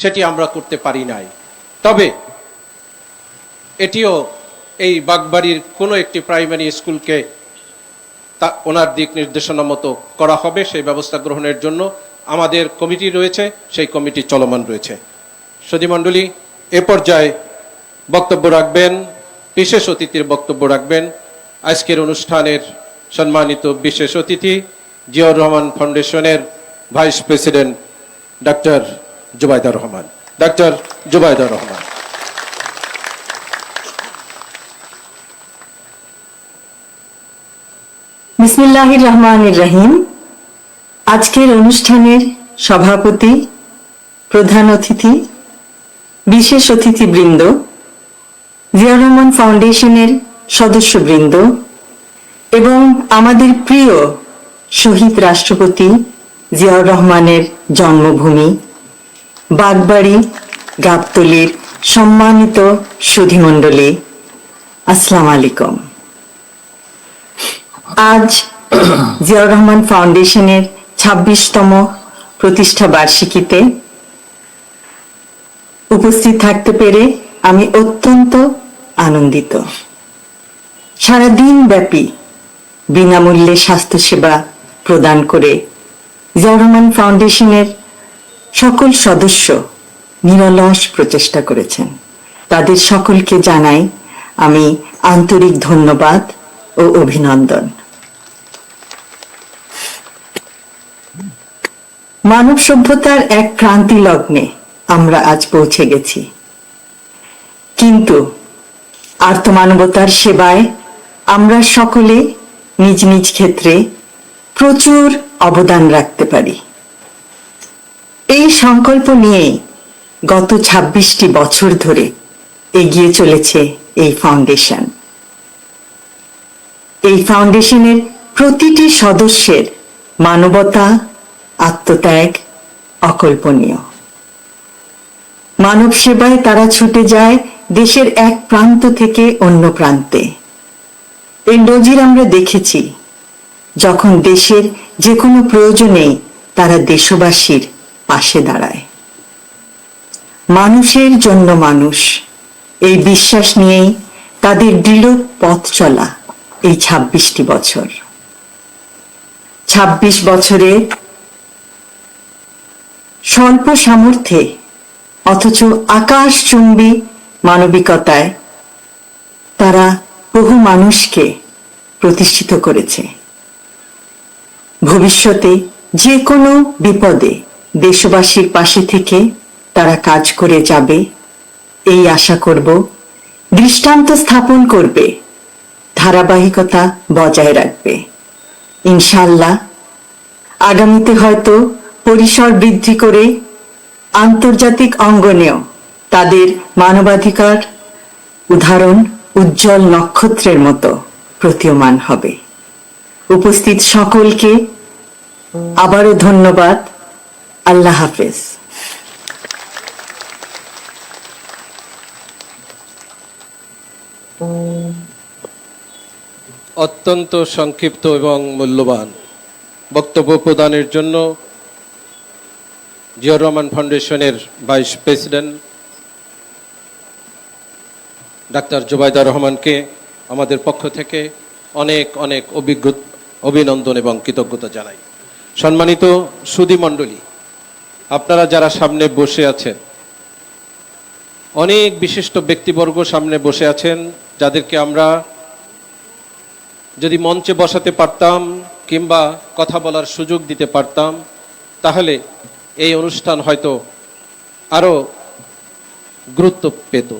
সেটি আমরা করতে পারি নাই। তবে এটিও এই বাগবাড়ির কোনো একটি প্রাইমারি স্কুলকে ওনার দিক নির্দেশনা মতো করা হবে, সেই ব্যবস্থা গ্রহণের জন্য আমাদের কমিটি রয়েছে, সেই কমিটি চলমান রয়েছে। সুধীমণ্ডলী, এ পর্যায়ে বক্তব্য রাখবেন, বিশেষ অতিথির বক্তব্য রাখবেন আজকের অনুষ্ঠানের সম্মানিত বিশেষ অতিথি জিয়াউর রহমান ফাউন্ডেশনের vice president doctor Zubaida Rahman. Doctor Zubaida Rahman. বিসমিল্লাহির রহমানির রহিম। আজকের অনুষ্ঠানের সভাপতি, প্রধান অতিথি, বিশেষ অতিথিবৃন্দ, জিয়াউর রহমান ফাউন্ডেশনের সদস্যবৃন্দ এবং আমাদের প্রিয় শহীদ রাষ্ট্রপতি জিয়াউর রহমানের জন্মভূমি বাগবাড়ি গাবতলীর সম্মানিত সুধীমণ্ডলী, আসসালামু আলাইকুম। আজ জিয়াউর রহমান ফাউন্ডেশনের ২৬তম প্রতিষ্ঠা বার্ষিকীতে উপস্থিত থাকতে পেরে আমি অত্যন্ত আনন্দিত। সারাদিন ব্যাপী বিনামূল্যে স্বাস্থ্যসেবা প্রদান করে জিয়াউর রহমান ফাউন্ডেশনের সকল সদস্য নিরলস প্রচেষ্টা করেছেন। তাদের সকলকে জানাই আমি আন্তরিক ধন্যবাদ ও অভিনন্দন। মানব সভ্যতার এক ক্রান্তি লগ্নে আমরা আজ পৌঁছে গেছি, কিন্তু আর্তমানবতার সেবায় আমরা সকলে নিজ নিজ ক্ষেত্রে প্রচুর অবদান রাখতে পারি। এই সংকল্প নিয়েই গত ২৬টি বছর ধরে এগিয়ে চলেছে এই ফাউন্ডেশন। এই ফাউন্ডেশনের প্রতিটি সদস্যের মানবতা, আত্মত্যাগ অকল্পনীয়। মানব সেবায় তারা ছুটে যায় দেশের এক প্রান্ত থেকে অন্য প্রান্তে। এই নজির আমরা দেখেছি, যখন দেশের যে কোনো প্রয়োজনে তারা দেশবাসীর পাশে দাঁড়ায়। মানুষের জন্য মানুষ, এই বিশ্বাস নিয়েই তাদের দৃঢ় পথ চলা এই ২৬টি বছর। ২৬ বছরে স্বল্প সামর্থ্যে অথচ আকাশচুম্বী মানবিকতায় তারা বহু মানুষকে প্রতিষ্ঠিত করেছে। ভবিষ্যতে যে কোনো বিপদে দেশবাসীর পাশে থেকে তারা কাজ করে যাবে, এই আশা করব। দৃষ্টান্ত স্থাপন করবে, ধারাবাহিকতা বজায় রাখবে। ইনশাআল্লাহ আগামীতে হয়তো পরিসর বৃদ্ধি করে আন্তর্জাতিক অঙ্গনেও তাদের মানবাধিকার উদাহরণ উজ্জ্বল নক্ষত্রের মতো প্রতীয়মান হবে। উপস্থিত সকলকে আবারও ধন্যবাদ। আল্লাহ হাফেজ। অত্যন্ত সংক্ষিপ্ত এবং মূল্যবান বক্তব্য প্রদানের জন্য জিয়াউর রহমান ফাউন্ডেশনের ভাইস প্রেসিডেন্ট ডাক্তার জুবাইদা রহমানকে আমাদের পক্ষ থেকে অনেক অনেক অভিনন্দন এবং কৃতজ্ঞতা জানাই। সম্মানিত সুধীমণ্ডলী, আপনারা যারা সামনে বসে আছেন, অনেক বিশিষ্ট ব্যক্তিবর্গ সামনে বসে আছেন, যাদেরকে আমরা যদি মঞ্চে বসাতে পারতাম কিংবা কথা বলার সুযোগ দিতে পারতাম, তাহলে এই অনুষ্ঠান হয়তো আরও গুরুত্ব পেত,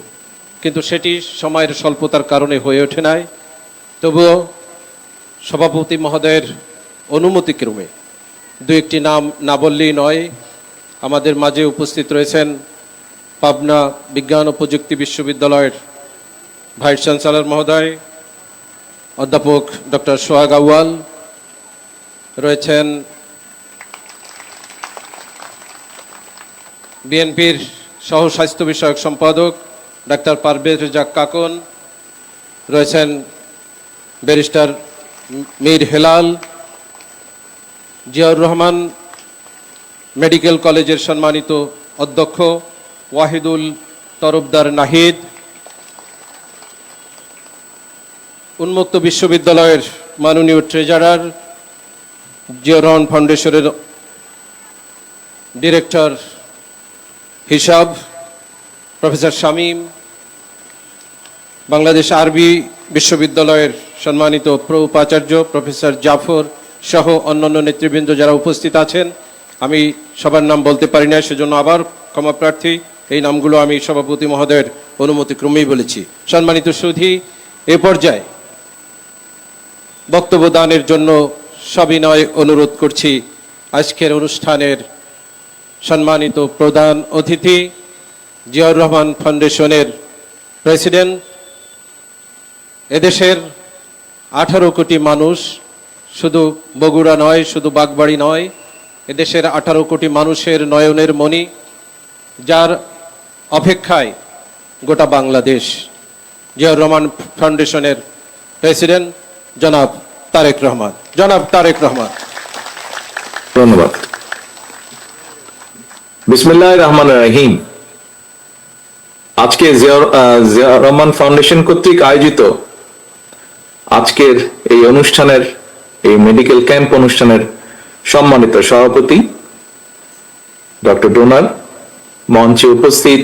কিন্তু সেটি সময়ের স্বল্পতার কারণে হয়ে ওঠে নাই। তবুও সভাপতি মহোদয়ের অনুমতিক্রমে দু একটি নাম না বললেই নয়। আমাদের মাঝে উপস্থিত রয়েছেন পাবনা বিজ্ঞান ও প্রযুক্তি বিশ্ববিদ্যালয়ের ভাইস চ্যান্সেলর মহোদয় অধ্যাপক ডক্টর সোহাগ আউয়াল, রয়েছেন বিএনপির সহ স্বাস্থ্য বিষয়ক সম্পাদক ডাক্তার পারভেজ রেজা কাকন, রয়েছেন ব্যারিস্টার মীর হেলাল, জিয়াউর রহমান মেডিকেল কলেজের সম্মানিত অধ্যক্ষ ওয়াহিদুল তরফদার নাহিদ, উন্মুক্ত বিশ্ববিদ্যালয়ের মাননীয় ট্রেজারার, জিয়াউর রহমান ফাউন্ডেশনের ডিরেক্টর হিসাব প্রফেসর শামীম, বাংলাদেশ আরবি বিশ্ববিদ্যালয়ের সম্মানিত উপাচার্য প্রফেসর জাফর সহ অন্যান্য নেতৃবৃন্দ যারা উপস্থিত আছেন, আমি সবার নাম বলতে পারি না, সেজন্য আবার ক্ষমা প্রার্থী। এই নামগুলো আমি সভাপতি মহোদয়ের অনুমতিক্রমেই বলেছি। সম্মানিত সুধী, এ পর্যায়ে বক্তব্য দানের জন্য সবিনয় অনুরোধ করছি আজকের অনুষ্ঠানের সম্মানিত প্রধান অতিথি, জিয়াউর রহমান ফাউন্ডেশনের প্রেসিডেন্ট, এদেশের 18 কোটি মানুষ, শুধু বগুড়া নয়, শুধু বাগবাড়ি নয়, এদেশের 18 কোটি মানুষের নয়নের মণি, যার অপেক্ষায় গোটা বাংলাদেশ, জিয়াউর রহমান ফাউন্ডেশনের প্রেসিডেন্ট জনাব তারেক রহমান। জনাব তারেক রহমান। ধন্যবাদ। বিসমিল্লাহির রহমানির রহিম। আজকে জিয়াউর রহমান ফাউন্ডেশন কর্তৃক আয়োজিত আজকের এই অনুষ্ঠানের, এই মেডিকেল ক্যাম্প অনুষ্ঠানের সম্মানিত সভাপতি ডক্টর ডোনার, মঞ্চে উপস্থিত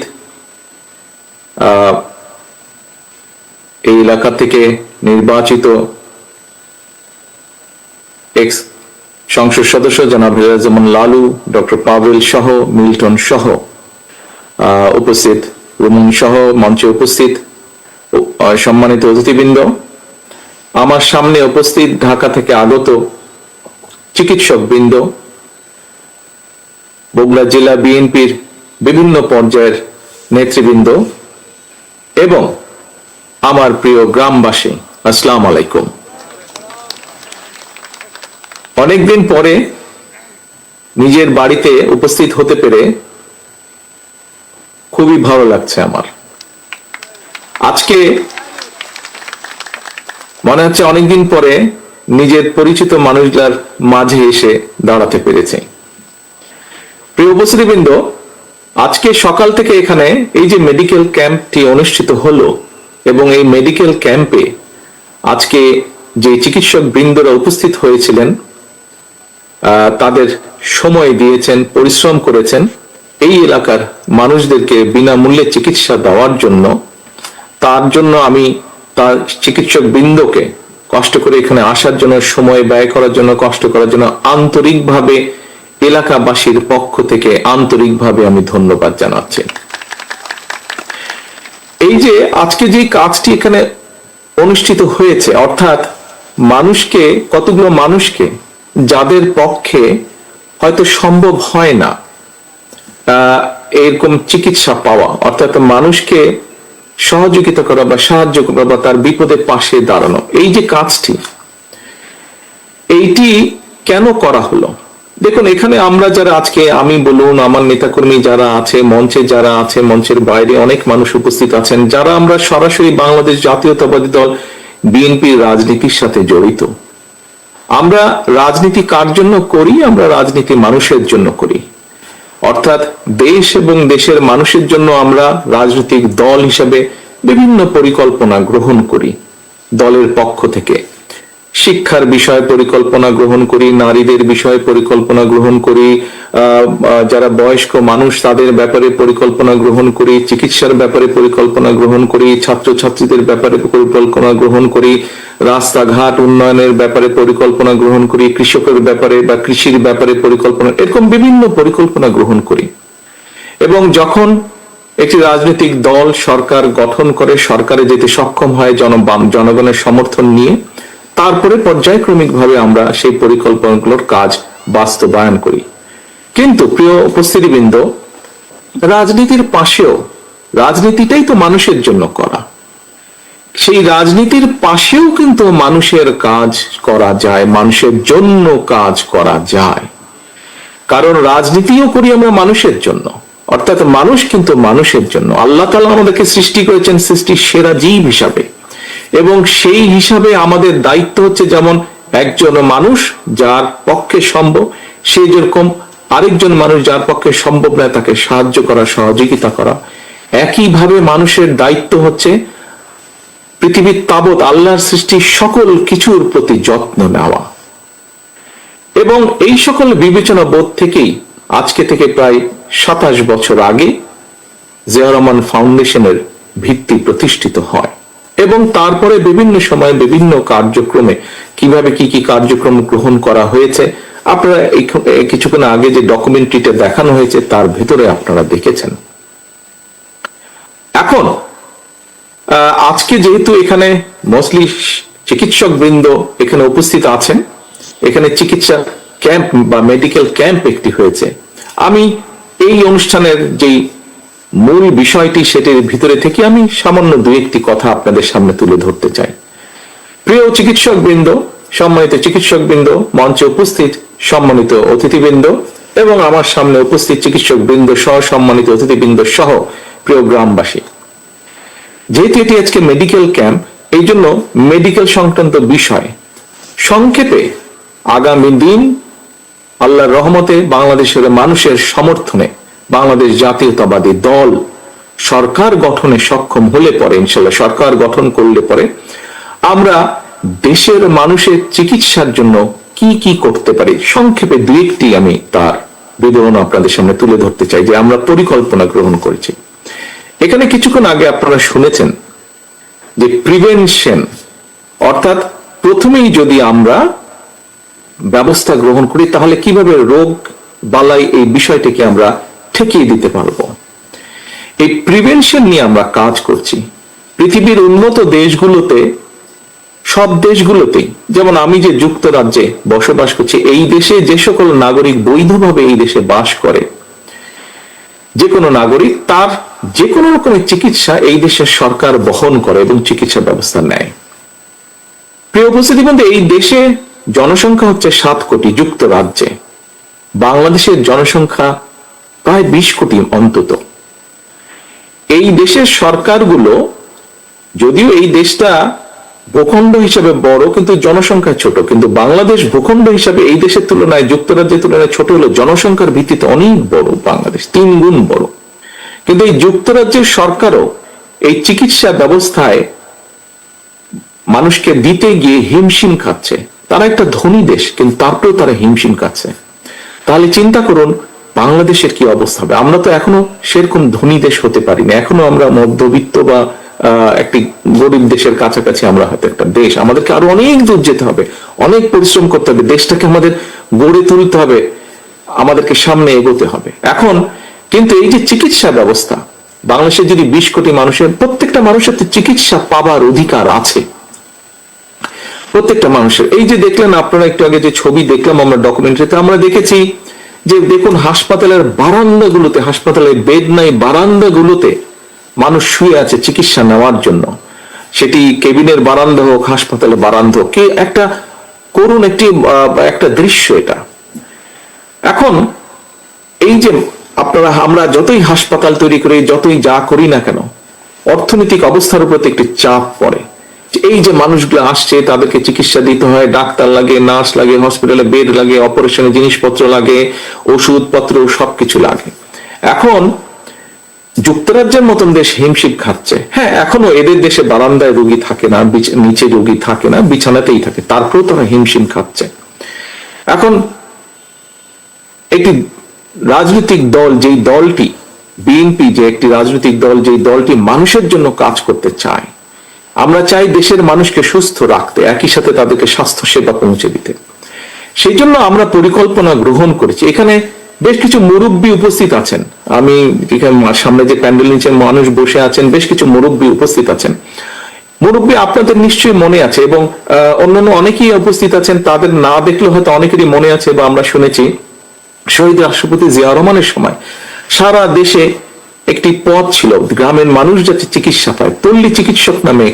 এই এলাকা থেকে নির্বাচিত এক্স সংসদ সদস্য জনাব হেরাজমান লালু, ডক্টর পাভেল সহ, মিল্টন সহ উপস্থিত, রুমন সহ মঞ্চে উপস্থিত সম্মানিত অতিথিবৃন্দ, আমার সামনে উপস্থিত ঢাকা থেকে আগত চিকিৎসক বৃন্দ, বগুড়া জেলা বিএনপির বিভিন্ন পর্যায়ের নেতৃবৃন্দ এবং আমার প্রিয় গ্রামবাসী, আসসালামু আলাইকুম। অনেকদিন পরে নিজের বাড়িতে উপস্থিত হতে পেরে খুবই ভালো লাগছে আমার। আজকে মনে হচ্ছে অনেকদিন পরে নিজের পরিচিত মানুষদের মাঝে এসে দাঁড়াতে পেরেছে। প্রিয় উপস্থিতিবৃন্দ, আজকে সকাল থেকে এখানে এই যে মেডিকেল ক্যাম্পটি অনুষ্ঠিত হলো এবং এই মেডিকেল ক্যাম্পে আজকে যে চিকিৎসক বৃন্দরা উপস্থিত হয়েছিলেন, তাদের সময় দিয়েছেন, পরিশ্রম করেছেন এই এলাকার মানুষদেরকে বিনামূল্যে চিকিৎসা দেওয়ার জন্য। তার জন্য আমি তার চিকিৎসক বৃন্দকে কষ্ট করে এখানে আসার জন্য, সময় ব্যয় করার জন্য, কষ্ট করার জন্য আন্তরিকভাবে এলাকাবাসীর পক্ষ থেকে আন্তরিকভাবে আমি ধন্যবাদ জানাচ্ছি। এই যে আজকে যে কাজটি এখানে অনুষ্ঠিত হয়েছে, অর্থাৎ মানুষকে, কতগুলো মানুষকে যাদের পক্ষে হয়তো সম্ভব হয় না এরকম চিকিৎসা পাওয়া, অর্থাৎ মানুষকে সহযোগিতা করা বা সাহায্য করা বা তার বিপদে পাশে দাঁড়ানো, এই যে কাজটি, এইটি কেন করা হলো? দেখুন, এখানে আমরা যারা আজকে, আমি বলুন, আমার নেতাকর্মী যারা আছে, মঞ্চে যারা আছে, মঞ্চের বাইরে অনেক মানুষ উপস্থিত আছেন, যারা আমরা সরাসরি বাংলাদেশ জাতীয়তাবাদী দল বিএনপির রাজনীতির সাথে জড়িত। আমরা রাজনীতি কার জন্য করি? আমরা রাজনীতি মানুষের জন্য করি, অর্থাৎ দেশ এবং দেশের মানুষের জন্য আমরা রাজনৈতিক দল হিসেবে বিভিন্ন পরিকল্পনা গ্রহণ করি। দলের পক্ষ থেকে শিক্ষার বিষয়ে পরিকল্পনা গ্রহণ করি, নারীদের বিষয়ে পরিকল্পনা গ্রহণ করি, যারা বয়স্ক মানুষ তাদের ব্যাপারে পরিকল্পনা গ্রহণ করি, চিকিৎসার ব্যাপারে পরিকল্পনা গ্রহণ করি, ছাত্রছাত্রীদের ব্যাপারে পরিকল্পনা গ্রহণ করি, রাস্তাঘাট উন্নয়নের ব্যাপারে পরিকল্পনা গ্রহণ করি, কৃষকের ব্যাপারে বা কৃষির ব্যাপারে পরিকল্পনা, এরকম বিভিন্ন পরিকল্পনা গ্রহণ করি। এবং যখন একটি রাজনৈতিক দল সরকার গঠন করে, সরকারে যেতে সক্ষম হয় জনগণের সমর্থন নিয়ে, তারপরে পর্যায়ক্রমিকভাবে আমরা সেই পরিকল্পনাগুলোর কাজ বাস্তবায়ন করি। কিন্তু প্রিয় উপস্থিতিবৃন্দ, রাজনীতির পাশেও, রাজনীতিটাই তো মানুষের জন্য করা, সেই রাজনীতির পাশেও কিন্তু মানুষের কাজ করা যায়, মানুষের জন্য কাজ করা যায়। কারণ রাজনীতিও করি আমরা মানুষের জন্য, অর্থাৎ মানুষ কিন্তু মানুষের জন্য। আল্লাহ তাআলা আমাদেরকে সৃষ্টি করেছেন সৃষ্টির সেরা জীব হিসাবে, এবং সেই হিসাবে আমাদের দায়িত্ব হচ্ছে যেমন একজন মানুষ যার পক্ষে সম্ভব সে যেরকম আরেকজন মানুষ যার পক্ষে সম্ভব নয় তাকে সাহায্য করা, সহযোগিতা করা। একইভাবে মানুষের দায়িত্ব হচ্ছে পৃথিবীর তাবৎ আল্লাহর সৃষ্টি সকল কিছুর প্রতি যত্ন নেওয়া। এবং এই সকল বিবেচনা বোধ থেকেই আজকে থেকে প্রায় 27 বছর আগে জিয়াউর রহমান ফাউন্ডেশনের ভিত্তি প্রতিষ্ঠিত হয়। এবং তারপরে বিভিন্ন সময় বিভিন্ন কার্যক্রমে কিভাবে কি কি কার্যক্রম গ্রহণ করা হয়েছে আপনারা কিছুক্ষণ আগে যে ডকুমেন্টারিটা দেখানো হয়েছে তার ভিতরে আপনারা দেখেছেন। এখন আজকে যেহেতু এখানে মোস্টলি চিকিৎসক বৃন্দ এখানে উপস্থিত আছেন, এখানে চিকিৎসা ক্যাম্প বা মেডিকেল ক্যাম্প একটি হয়েছে, আমি এই অনুষ্ঠানের যেই মূল বিষয়টি সেটির ভিতরে থেকে আমি সামান্য দু একটি কথা আপনাদের সামনে তুলে ধরতে চাই। প্রিয় চিকিৎসক বৃন্দ, সম্মানিত চিকিৎসক বৃন্দ, মঞ্চে উপস্থিত সম্মানিত অতিথিবৃন্দ এবং আমার সামনে উপস্থিত চিকিৎসক বৃন্দ সহ সম্মানিত অতিথিবৃন্দ সহ প্রিয় গ্রামবাসী, যেহেতু এটি আজকে মেডিকেল ক্যাম্প, এই জন্য মেডিকেল সংক্রান্ত বিষয় সংক্ষেপে আগামী দিন আল্লাহর রহমতে বাংলাদেশের মানুষের সমর্থনে বাংলাদেশ জাতীয়তাবাদী দল সরকার গঠনে সক্ষম হলে পরে, ইনশাল্লাহ সরকার গঠন করলে পরে আমরা দেশের মানুষের চিকিৎসার জন্য কি কি করতে পারি সংক্ষেপে দু একটি আমি তার বিবরণ আপনাদের সামনে তুলে ধরতে চাই যে আমরা পরিকল্পনা গ্রহণ করেছি। এখানে কিছুক্ষণ আগে আপনারা শুনেছেন যে প্রিভেনশন, অর্থাৎ প্রথমেই যদি আমরা ব্যবস্থা গ্রহণ করি তাহলে কিভাবে রোগ বালাই এই বিষয়টিকে আমরা ঠেকিয়ে দিতে পারবো। এই প্রিভেনশন নিয়ে আমরা কাজ করছি। পৃথিবীর উন্নত দেশগুলোতে, সব দেশগুলোতেই, যেমন আমি যে যুক্তরাজ্যে বসবাস করছি, এই দেশে যে সকল নাগরিক বৈধভাবে এই দেশে বাস করে, যে কোনো নাগরিক তার যে কোনো রকমের চিকিৎসা এই দেশের সরকার বহন করে এবং চিকিৎসা ব্যবস্থা নেয়। প্রিয় উপস্থিতি বন্ধু, এই দেশে জনসংখ্যা হচ্ছে 7 কোটি, যুক্তরাজ্যে বাংলাদেশের জনসংখ্যা প্রায় 20 কোটি অন্তত। এই দেশের সরকারগুলো, যদিও এই দেশটা ভূখণ্ড হিসাবে বড় কিন্তু জনসংখ্যা ছোট, কিন্তু বাংলাদেশ ভূখণ্ড হিসাবে এই দেশের তুলনায়, যুক্তরাজ্যের তুলনায় ছোট হলেও জনসংখ্যার ভিত্তিতে অনেক বড়, বাংলাদেশ 3 গুণ বড়। কিন্তু এই যুক্তরাজ্যের সরকারও এই চিকিৎসা ব্যবস্থায় মানুষকে দিতে গিয়ে হিমশিম খাচ্ছে। তারা একটা ধনী দেশ কিন্তু তারপরেও তারা হিমশিম খাচ্ছে। তাহলে চিন্তা করুন বাংলাদেশের কি অবস্থা হবে। আমরা তো এখনো সেরকম ধনী দেশ হতে পারিনি, এখনো আমরা মধ্যবিত্ত বা একটি গরিব দেশের কাছাকাছি আমরা হয়তো একটা দেশ। আমাদেরকে আরো অনেক দূর যেতে হবে, অনেক পরিশ্রম করতে হবে, দেশটাকে আমাদের গড়ে তুলতে হবে, আমাদেরকে সামনে এগোতে হবে। এখন কিন্তু এই যে চিকিৎসা ব্যবস্থা, বাংলাদেশের যদি 20 কোটি মানুষের, প্রত্যেকটা মানুষের চিকিৎসা পাবার অধিকার আছে, প্রত্যেকটা মানুষের। এই যে দেখলেন আপনারা একটু আগে যে ছবি দেখলাম আমরা ডকুমেন্টারিতে, আমরা দেখেছি যে দেখুন হাসপাতালের বারান্দাগুলোতে, হাসপাতালের বেড নাই, বারান্দাগুলোতে মানুষ শুয়ে আছে চিকিৎসা নেওয়ার জন্য। সেটি কেবিনের বারান্দা হোক, হাসপাতালের বারান্দা হোক, একটা করুন একটা দৃশ্য এটা। এখন এই যে আপনারা, আমরা যতই হাসপাতাল তৈরি করি, যতই যা করি না কেন, অর্থনৈতিক অবস্থার উপর একটি চাপ পড়ে। এই যে মানুষগুলো আসছে তাদেরকে চিকিৎসা দিতে হয়, ডাক্তার লাগে, নার্স লাগে, হসপিটালে বেড লাগে, অপারেশনের জিনিসপত্র লাগে, ওষুধপত্র সবকিছু লাগে। এখন যুক্তরাজ্যের মতন দেশ হিমশিম খাচ্ছে। হ্যাঁ, এখনো এদের দেশে বারান্দায় রোগী থাকে না, নিচে রোগী থাকে না, বিছানাতেই থাকে, তারপরেও তারা হিমশিম খাচ্ছে। এখন একটি রাজনৈতিক দল, যেই দলটি বিএনপি, যে একটি রাজনৈতিক দল, যেই দলটি মানুষের জন্য কাজ করতে চায়, আমরা চাই দেশের মানুষকে সুস্থ রাখতে, একই সাথে তাদেরকে স্বাস্থ্য সেবা পৌঁছে দিতে। সেই জন্য আমরা পরিকল্পনা গ্রহণ করেছি। এখানে বেশ কিছু মুরব্বী উপস্থিত আছেন, আমি সামনে যে প্যান্ডেল নিচে মানুষ বসে আছেন, বেশ কিছু মুরব্বী উপস্থিত আছেন। মুরব্বী আপনাদের নিশ্চয়ই মনে আছে এবং অন্যান্য অনেকেই উপস্থিত আছেন, তাদের না দেখলে হয়তো অনেকেরই মনে আছে বা আমরা শুনেছি শহীদ রাষ্ট্রপতি জিয়াউর রহমানের সময় সারা দেশে একটি পদ ছিল, গ্রামের মানুষ যাতে চিকিৎসা পায়। পল্লী চিকিৎসক নামে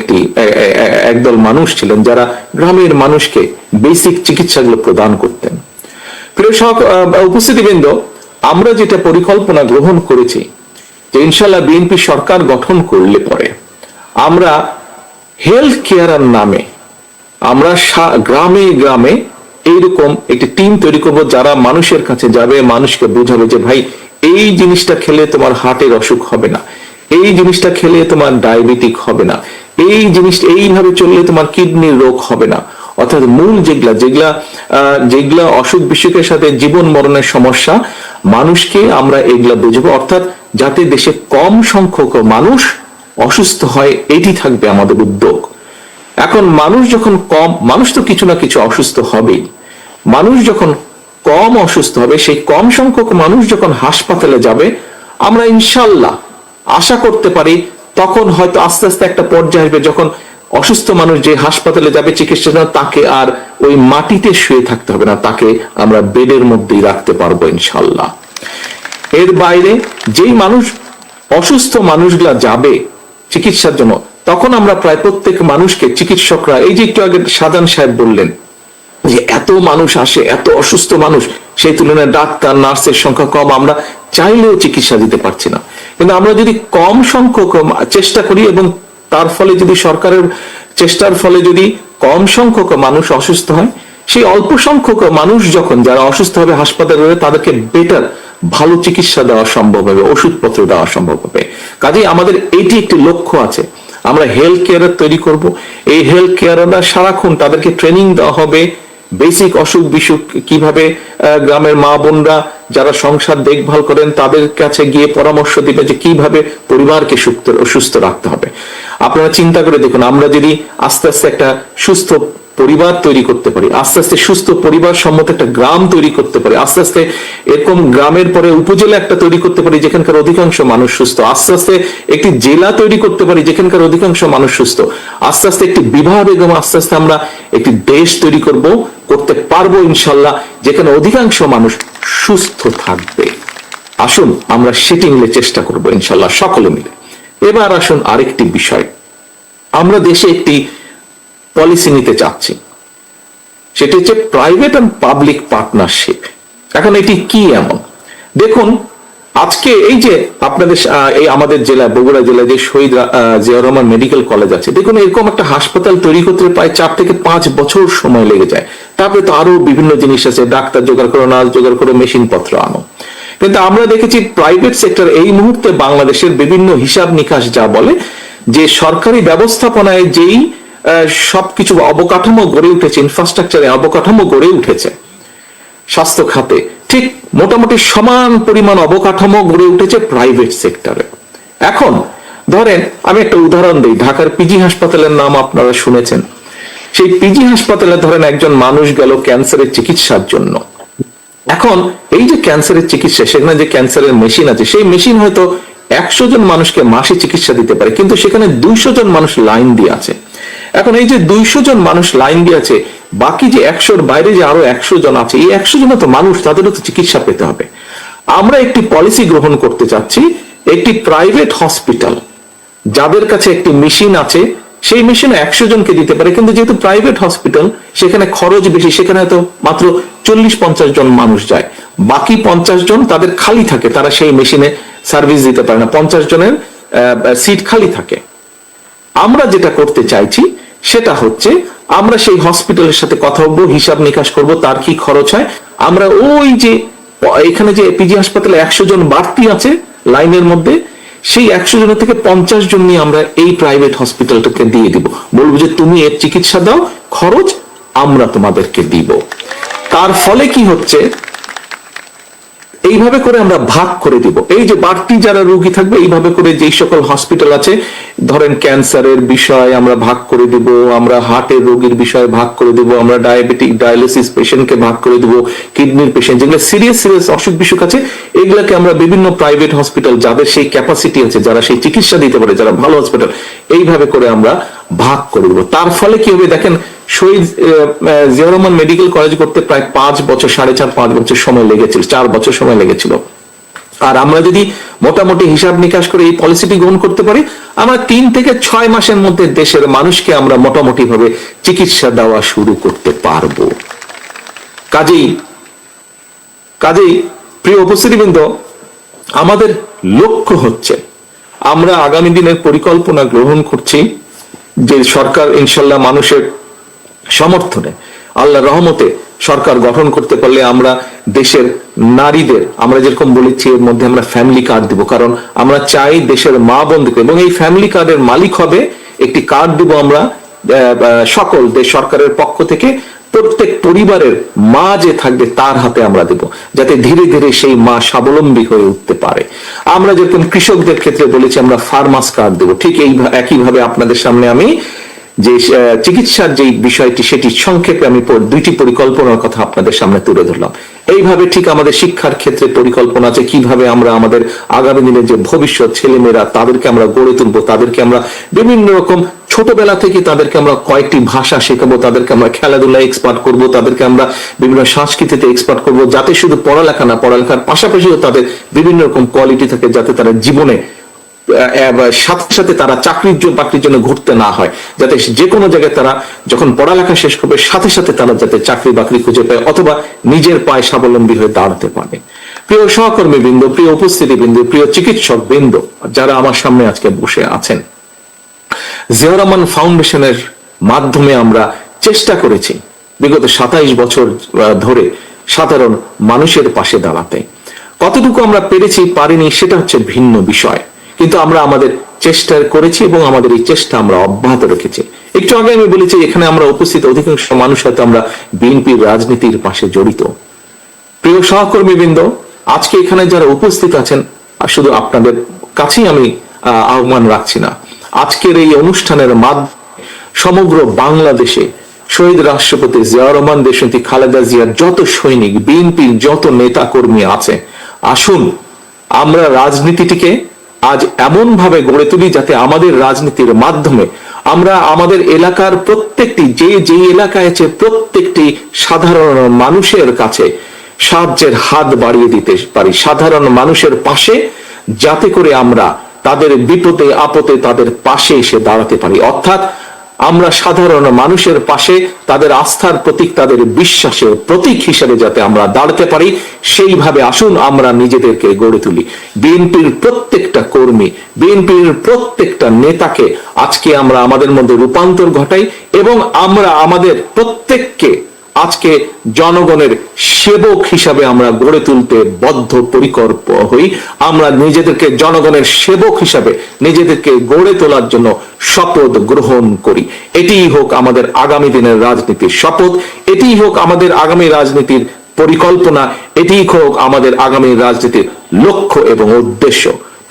একদল মানুষ ছিলেন যারা গ্রামের মানুষকে বেসিক চিকিৎসাগুলো প্রদান করতেন। প্রিয় উপস্থিতিবৃন্দ, আমরা যেটা পরিকল্পনা গ্রহণ করেছি যে ইনশাল্লাহ বিএনপি সরকার গঠন করলে পরে আমরা হেলথ কেয়ারের নামে আমরা গ্রামে গ্রামে এইরকম একটি টিম তৈরি করব যারা মানুষের কাছে যাবে, মানুষকে বোঝাবে যে ভাই এই জিনিসটা খেলে তোমার হার্টের অসুখ হবে না, এই জিনিসটা খেলে তোমার ডায়াবেটিক হবে না, এই জিনিসটা এইভাবে চললে তোমার কিডনির রোগ হবে না। অর্থাৎ মূল যেগুলা অসুখ বিসুখের সাথে জীবন মরণের সমস্যা, মানুষকে আমরা এগুলা বুঝবো, অর্থাৎ যাতে দেশে কম সংখ্যক মানুষ অসুস্থ হয়, এটি থাকবে আমাদের উদ্যোগ। এখন মানুষ তো কিছু না কিছু অসুস্থ হবেই। মানুষ যখন কম অসুস্থ হবে, সেই কম সংখ্যক মানুষ যখন হাসপাতালে যাবে, আমরা ইনশাল্লাহ আশা করতে পারি তখন হয়তো আস্তে আস্তে একটা পর্যায়ে আসবে যখন অসুস্থ মানুষ যে হাসপাতালে যাবে চিকিৎসার জন্য, তাকে আর ওই মাটিতে শুয়ে থাকতে হবে না, তাকে আমরা বেডের মধ্যেই রাখতে পারবো ইনশাল্লাহ। এর বাইরে যেই অসুস্থ মানুষগুলা যাবে চিকিৎসার জন্য, তখন আমরা প্রায় প্রত্যেক মানুষকে চিকিৎসকরা, এই যে একটু আগে শাহজাহান সাহেব বললেন যে এত মানুষ আসে, এত অসুস্থ মানুষ, সেই তুলনায় ডাক্তার নার্সের সংখ্যা কম, আমরা চাইলেও চিকিৎসা দিতে পারছি না। কিন্তু আমরা যদি কম সংখ্যক চেষ্টা করি এবং তার ফলে যদি সরকারের চেষ্টার ফলে যদি কম সংখ্যক মানুষ অসুস্থ হয়, সেই অল্প সংখ্যক মানুষ যখন যারা অসুস্থ হবে হাসপাতালে, তাদেরকে বেটার ভালো চিকিৎসা দেওয়া সম্ভব হবে, ওষুধপত্র দেওয়া সম্ভব হবে। কাজেই আমাদের এটি একটি লক্ষ্য আছে, আমরা হেলথ কেয়ার তৈরি করব। এই হেলথ কেয়াররা সারাক্ষণ তাদেরকে ট্রেনিং দেওয়া হবে, বেসিক অসুখ বিসুখ কিভাবে গ্রামের মা বোনরা যারা সংসার দেখভাল করেন তাদের কাছে গিয়ে পরামর্শ দিবে যে কিভাবে পরিবারকে সুস্থ রাখতে হবে। আপনারা চিন্তা করে দেখুন, আমরা যদি আস্তে আস্তে একটা সুস্থ পরিবার তৈরি করতে পারি, আস্তে আস্তে সুস্থ পরিবার সম্মত একটা গ্রাম তৈরি করতে পারি, আস্তে আস্তে এরকম গ্রামের পরে উপজেলা একটা তৈরি করতে পারি যেখানকার অধিকাংশ মানুষ সুস্থ, আস্তে আস্তে একটি জেলা তৈরি করতে পারি যেখানকার অধিকাংশ মানুষ সুস্থ, আস্তে আস্তে একটি বিভাগ এবং আস্তে আস্তে আমরা একটি দেশ তৈরি করতে পারবো ইনশাল্লাহ, যেখানে অধিকাংশ মানুষ সুস্থ থাকবে। আসুন আমরা সেটি মিলে চেষ্টা করবো ইনশাল্লাহ সকলে মিলে। এবার আসুন আরেকটি বিষয়, আমরা দেশে একটি পলিসি নিতে চাচ্ছি, সেটি হচ্ছে প্রাইভেট এন্ড পাবলিক পার্টনারশিপ। এখন এটি কি এমন দেখুন, আজকে এই যে আপনাদের এই আমাদের জেলায়, বগুড়া জেলায় যে শহীদ জিয়াউর রহমান মেডিকেল কলেজ আছে, দেখুন এরকম একটা হাসপাতাল তৈরি করতে প্রায় 4 থেকে 5 বছর সময় লেগে যায়। তারপরে তো আরো বিভিন্ন জিনিস আছে, ডাক্তার জোগাড় করো, নার্স জোগাড় করো, মেশিন পত্র আনো। কিন্তু আমরা দেখেছি প্রাইভেট সেক্টর এই মুহূর্তে বাংলাদেশের বিভিন্ন হিসাব নিকাশ যা বলে যে সরকারি ব্যবস্থাপনায় যেই সবকিছু অবকাঠামো গড়ে উঠেছে, ইনফ্রাস্ট্রাকচারে অবকাঠামো গড়ে উঠেছে স্বাস্থ্য খাতে, ঠিক মোটামুটি সমান পরিমাণ অবকাঠামো গড়ে উঠেছে প্রাইভেট সেক্টরে। এখন ধরেন আমি একটা উদাহরণ দিই, ঢাকার পিজি হাসপাতালের নাম আপনারা শুনেছেন। সেই পিজি হাসপাতালে ধরেন একজন মানুষ গেল ক্যান্সারের চিকিৎসার জন্য। এখন এই যে ক্যান্সারের চিকিৎসা, সেখানে যে ক্যান্সারের মেশিন আছে, সেই মেশিন হয়তো 100 জন মানুষকে মাসে চিকিৎসা দিতে পারে, কিন্তু সেখানে 200 জন মানুষ লাইন দিয়ে আছে। এখন এই যে 200 জন মানুষ লাইন দিয়ে আছে, বাকি যে 100-র বাইরে যে আরো 100 জন আছে, এই 100 জন তো মানুষ, তাদেরও তো চিকিৎসা পেতে হবে। আমরা একটি পলিসি গ্রহণ করতে চাচ্ছি, একটি প্রাইভেট হসপিটাল যাদের কাছে একটি মেশিন আছে, সেই মেশিন 100 জনকে দিতে পারে, কিন্তু যেহেতু প্রাইভেট হসপিটাল সেখানে খরচ বেশি, সেখানে হয়তো মাত্র 40-50 জন মানুষ যায়, বাকি 50 জন তাদের খালি থাকে, তারা সেই মেশিনে সার্ভিস দিতে পারে না, 50 জনের সিট খালি থাকে। আমরা যেটা করতে চাইছি সেটা হচ্ছে, আমরা সেই হসপিটালের সাথে কথা বলবো, হিসাব নিকাশ করব তার কি খরচ হয়। আমরা ওই যে এখানে যে পিজি হাসপাতালে 100 জন বাড়তি আছে লাইনের মধ্যে, সেই 100 জনের থেকে 50 জন নিয়ে আমরা এই প্রাইভেট হসপিটালটাকে দিয়ে দিব, বলবো যে তুমি এর চিকিৎসা দাও, খরচ আমরা তোমাদেরকে দিব। তার ফলে কি হচ্ছে, এইভাবে করে আমরা ভাগ করে দিব। এই যে বাড়তি যারা রোগী থাকবে, এইভাবে করে যেই সকল হসপিটাল আছে, ধরেন ক্যান্সারের বিষয় আমরা ভাগ করে দিব, আমরা হার্টের রোগীর বিষয় ভাগ করে দিব, আমরা ডায়াবেটিক ডায়ালিসিস পেশেন্টকে ভাগ করে দিব, কিডনির পেশেন্ট, যেগুলো সিরিয়াস অসুখ বিসুখ আছে, এগুলাকে আমরা বিভিন্ন প্রাইভেট হসপিটাল যাদের সেই ক্যাপাসিটি আছে, যারা সেই চিকিৎসা দিতে পারে, যারা ভালো হসপিটাল, এইভাবে করে আমরা ভাগ করে দিব। তার ফলে কি হবে দেখেন, শহীদ জিয়াউর রহমান মেডিকেল কলেজ করতে প্রায় 5 বছর, 4.5-5 বছর সময় লেগেছিল, 4 বছর সময় লেগেছিল। আর আমরা যদি মোটামুটি হিসাব নিকাশ করে এই পলিসিটি গ্রহণ করতে পারি, আমরা 3 থেকে 6 মাসের মধ্যে দেশের মানুষকে আমরা মোটামুটি ভাবে চিকিৎসা দেওয়া শুরু করতে পারবো। কাজেই প্রিয় উপস্থিতিবৃন্দ, আমাদের লক্ষ্য হচ্ছে, আমরা আগামী দিনের পরিকল্পনা গ্রহণ করছি যে সরকার ইনশাল্লাহ মানুষের সমর্থনে আল্লাহর রহমতে সরকার গঠন করতে পারলে আমরা দেশের নারীদের, আমরা যেরকম বলেছি এর মধ্যে আমরা ফ্যামিলি কার্ড দিব, কারণ আমরা চাই দেশের মা বোনদেরকে, এবং এই ফ্যামিলি কার্ডের মালিক হবে, একটি কার্ড দিব আমরা সকল দেশ সরকারের পক্ষ থেকে, প্রত্যেক পরিবারের মা যে থাকবে তার হাতে আমরা দেব, যাতে ধীরে ধীরে সেই মা স্বাবলম্বী হয়ে উঠতে পারে। আমরা যেরকম কৃষকদের ক্ষেত্রে বলেছি আমরা ফার্মার্স কার্ড দেব, ঠিক এই একইভাবে আপনাদের সামনে আমি যে চিকিৎসার যে বিষয়টি সেটি সংক্ষেপে আমি দুইটি পরিকল্পনার কথা আপনাদের সামনে তুলে ধরলাম। এইভাবে ঠিক আমাদের শিক্ষার ক্ষেত্রে পরিকল্পনা আছে, কিভাবে আমরা আমাদের আগামী দিনের যে ভবিষ্যৎ ছেলেমেয়েরা তাদেরকে আমরা গড়ে তুলবো, তাদেরকে আমরা বিভিন্ন রকম ছোটবেলা থেকে তাদেরকে আমরা কয়েকটি ভাষা শেখাবো, তাদেরকে আমরা খেলাধুলায় এক্সপার্ট করব, তাদেরকে আমরা বিভিন্ন সংস্কৃতিতে এক্সপার্ট করব, যাতে শুধু পড়ালেখা না, পড়ালেখার পাশাপাশিও তাদের বিভিন্ন রকম কোয়ালিটি থাকে, যাতে তারা জীবনে সাথে সাথে তারা বাকরির জন্য ঘুরতে না হয়, যাতে যে কোনো জায়গায় তারা যখন পড়ালেখা শেষ করবে সাথে সাথে তারা যাতে চাকরি বাকরি খুঁজে পায় অথবা নিজের পায়ে স্বাবলম্বী হয়ে দাঁড়াতে পারে। প্রিয় সহকর্মী বৃন্দ, প্রিয় উপস্থিতি বৃন্দ, প্রিয় চিকিৎসক বৃন্দ যারা আমার সামনে আজকে বসে আছেন, জিয়াউর রহমান ফাউন্ডেশনের মাধ্যমে আমরা চেষ্টা করেছি বিগত 27 বছর ধরে সাধারণ মানুষের পাশে দাঁড়াতে। কতটুকু আমরা পেরেছি পারিনি সেটা হচ্ছে ভিন্ন বিষয়, কিন্তু আমরা আমাদের চেষ্টা করেছি এবং আমাদের এই চেষ্টা আমরা অব্যাহত রেখেছি। একটু আগে আমি বলেছি এখানে আমরা উপস্থিত অধিকাংশ মানুষ হয়তো আমরা বিএনপির রাজনীতির পাশে জড়িত। প্রিয় সহকর্মী বৃন্দ, আজকে এখানে যারা উপস্থিত আছেন শুধু আপনাদের কাছেই আমি আহ্বান রাখছি না, আজকের এই অনুষ্ঠানের মাধ্যমে সমগ্র বাংলাদেশে শহীদ রাষ্ট্রপতি জিয়াউর রহমান দেশনেত্রী খালেদা জিয়ার যত সৈনিক, বিএনপির যত নেতা কর্মী আছে, আসুন আমরা রাজনীতিটিকে আজ এমন ভাবে গড়ে তুলি যাতে আমাদের রাজনীতির মাধ্যমে আমরা আমাদের এলাকার প্রত্যেকটি যে এলাকায় আছে প্রত্যেকটি সাধারণ মানুষের কাছে সাহায্যের হাত বাড়িয়ে দিতে পারি, সাধারণ মানুষের পাশে, যাতে করে আমরা তাদের বিপদে আপদে তাদের পাশে এসে দাঁড়াতে পারি। অর্থাৎ আমরা সাধারণ মানুষের পাশে তাদের আস্থার প্রতীক, তাদের বিশ্বাসের প্রতীক হিসেবে যাতে আমরা দাঁড়াতে পারি, সেইভাবে আসুন আমরা নিজেদেরকে গড়ে তুলি। বিএনপির প্রত্যেকটা কর্মী, বিএনপির প্রত্যেকটা নেতাকে আজকে আমরা আমাদের মধ্যে রূপান্তর ঘটাই এবং আমরা আমাদের প্রত্যেককে আজকে জনগণের সেবক হিসাবে আমরা গড়ে তুলতে বদ্ধপরিকর হই। আমরা নিজেদেরকে জনগণের সেবক হিসাবে নিজেদেরকে গড়ে তোলার জন্য শপথ গ্রহণ করি। এটিই হোক আমাদের আগামী দিনের রাজনীতির শপথ, এটিই হোক আমাদের আগামী রাজনীতির পরিকল্পনা, এটিই হোক আমাদের আগামী রাজনীতির লক্ষ্য এবং উদ্দেশ্য।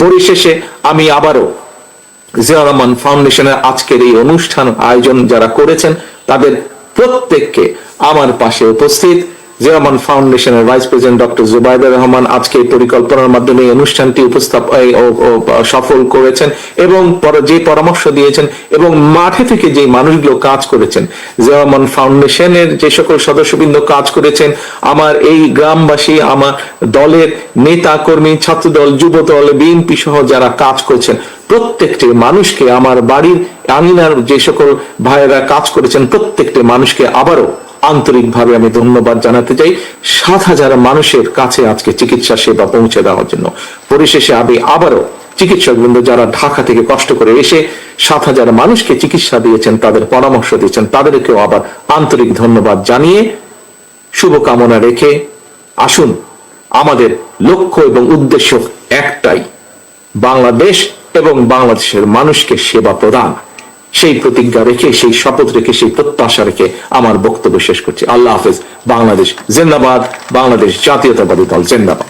পরিশেষে আমি আবারও জিয়াউর রহমান ফাউন্ডেশনের আজকের এই অনুষ্ঠান আয়োজন যারা করেছেন তাদের প্রত্যেককে আমার পাশে উপস্থিত জিয়াউর রহমান ফাউন্ডেশনের vice president doctor Zubaidur Rahman আজকে পরিকল্পনার মাধ্যমে এই অনুষ্ঠানটি সফল করেছেন এবং যে পরামর্শ দিয়েছেন এবং মাঠে থেকে যে মানুষগুলো কাজ করেছেন, জিয়াউর রহমান ফাউন্ডেশনের যে সকল সদস্যবৃন্দ কাজ করেছেন, আমার এই গ্রামবাসী, আমার দলের নেতা কর্মী, ছাত্রদল, যুবদল, বিএনপি সহ যারা কাজ করেছেন, প্রত্যেকটি মানুষকে, আমার বাড়ির আঙিনার যে সকল ভাইয়েরা কাজ করেছেন প্রত্যেকটি মানুষকে আবারও আন্তরিকভাবে আমি ধন্যবাদ জানাতে চাই 7,000 মানুষের কাছে আজকে চিকিৎসা সেবা পৌঁছে দেওয়ার জন্য। পরিশেষে আমি আবারও চিকিৎসকবৃন্দ যারা ঢাকা থেকে কষ্ট করে এসে 7,000 মানুষকে চিকিৎসা দিয়েছেন, তাদের পরামর্শ দিয়েছেন, তাদেরকেও আবার আন্তরিক ধন্যবাদ জানিয়ে শুভকামনা রেখে আসুন আমাদের লক্ষ্য এবং উদ্দেশ্য একটাই, বাংলাদেশ এবং বাংলাদেশের মানুষকে সেবা প্রদান। সেই প্রতিজ্ঞা রেখে, সেই শপথ রেখে, সেই প্রত্যাশা রেখে আমার বক্তব্য শেষ করছি। আল্লাহ হাফেজ। বাংলাদেশ জিন্দাবাদ, বাংলাদেশ জাতীয়তাবাদী দল জিন্দাবাদ।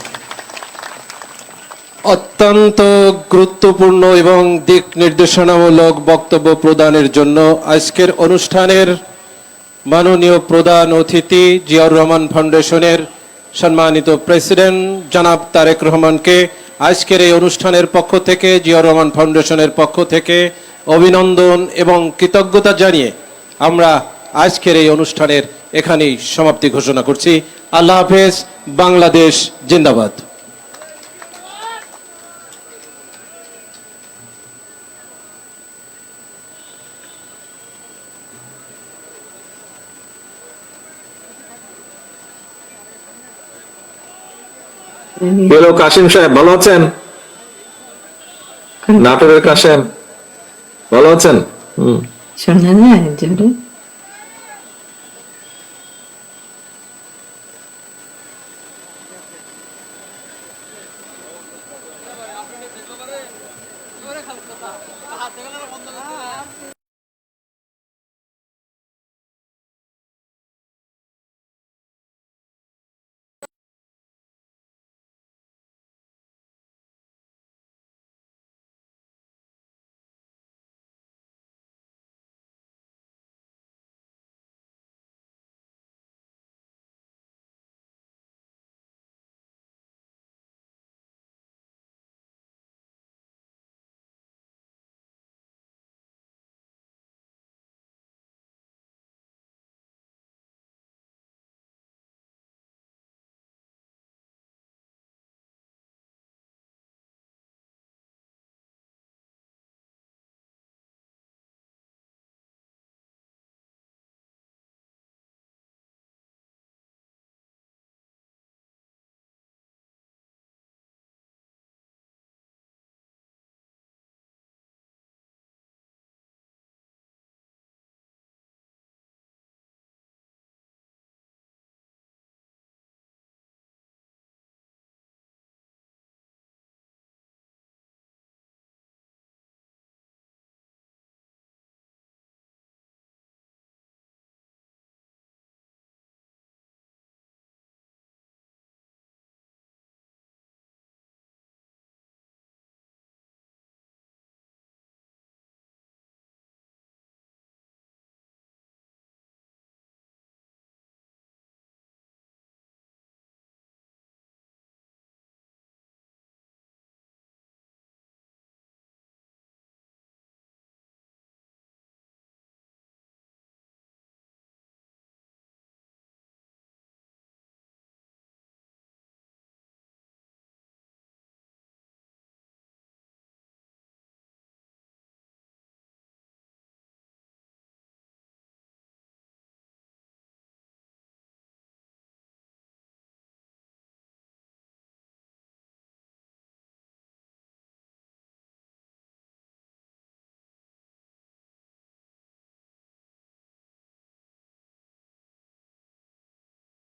অত্যন্ত গুরুত্বপূর্ণ এবং দিক নির্দেশনামূলক বক্তব্য প্রদানের জন্য আজকের অনুষ্ঠানের মাননীয় প্রধান অতিথি জিয়াউর রহমান ফাউন্ডেশনের সম্মানিত প্রেসিডেন্ট জনাব তারেক রহমানকে আজকের এই অনুষ্ঠানের পক্ষ থেকে, জিয়াউর রহমান ফাউন্ডেশনের পক্ষ থেকে অভিনন্দন এবং কৃতজ্ঞতা জানিয়ে আমরা আজকের এই অনুষ্ঠানের এখানেই সমাপ্তি ঘোষণা করছি। আল্লাহ হাফেজ। বাংলাদেশ জিন্দাবাদ। হ্যালো কাশিম সাহেব, ভালো আছেন? নাটোরের কাশেম ভালো আছেন? শোনা যায় জোরে?